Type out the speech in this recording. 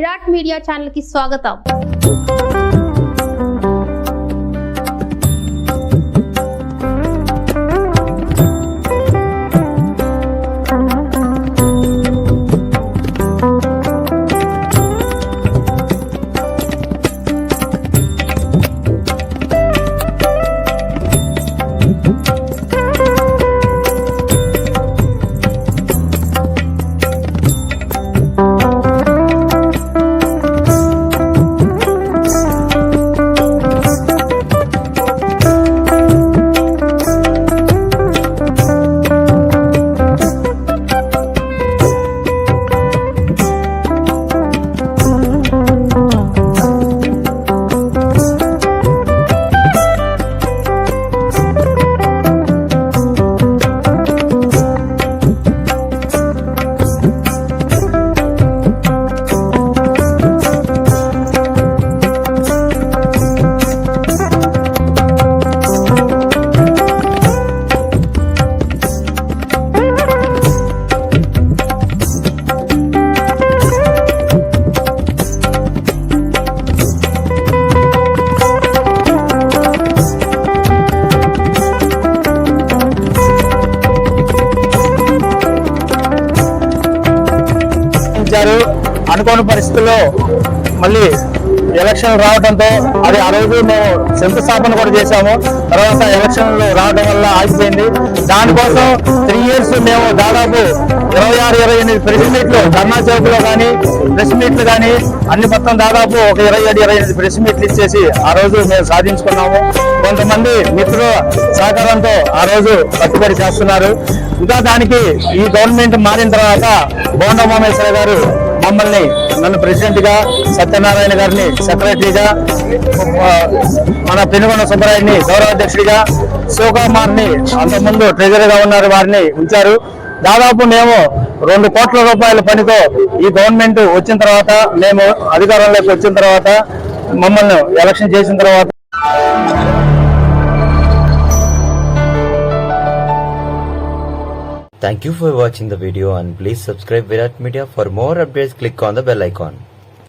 Virat media channel కి స్వాగతం. అనుకోని పరిస్థితుల్లో మళ్ళీ ఎలక్షన్ రావడంతో అది ఆ రోజు మేము శంకుస్థాపన కూడా చేశాము. తర్వాత ఎలక్షన్లు రావడం వల్ల ఆగిపోయింది. దానికోసం 3 years మేము దాదాపు 26-28 ప్రెస్ మీట్లు ధర్నా చౌక్లో కానీ ప్రెస్ మీట్లు కానీ అన్ని మొత్తం దాదాపు ఒక 27-28 ప్రెస్ మీట్లు ఇచ్చేసి ఆ రోజు మేము సాధించుకున్నాము. కొంతమంది మిత్రుల సహకారంతో ఆ రోజు కట్టుబడి చేస్తున్నారు. ఇంకా దానికి ఈ గవర్నమెంట్ మారిన తర్వాత బోండా ఉమామహేశ్వర గారు మమ్మల్ని నన్ను ప్రెసిడెంట్ గా, సత్యనారాయణ గారిని సెక్రటరీగా, మన పెనుగొండ సుబ్బరాయుడిని గౌరవాధ్యక్షుడిగా, శివకుమార్ని అంతకుముందు ట్రెజరీగా ఉన్నారు వారిని ఉంచారు. దాదాపు మేము 2 కోట్ల రూపాయల పనితో ఈ గవర్నమెంట్ వచ్చిన తర్వాత, మేము అధికారంలోకి వచ్చిన తర్వాత, మమ్మల్ని ఎలక్షన్ చేసిన తర్వాత Thank you for watching the video and please subscribe Virat Media. For more updates, click on the bell icon.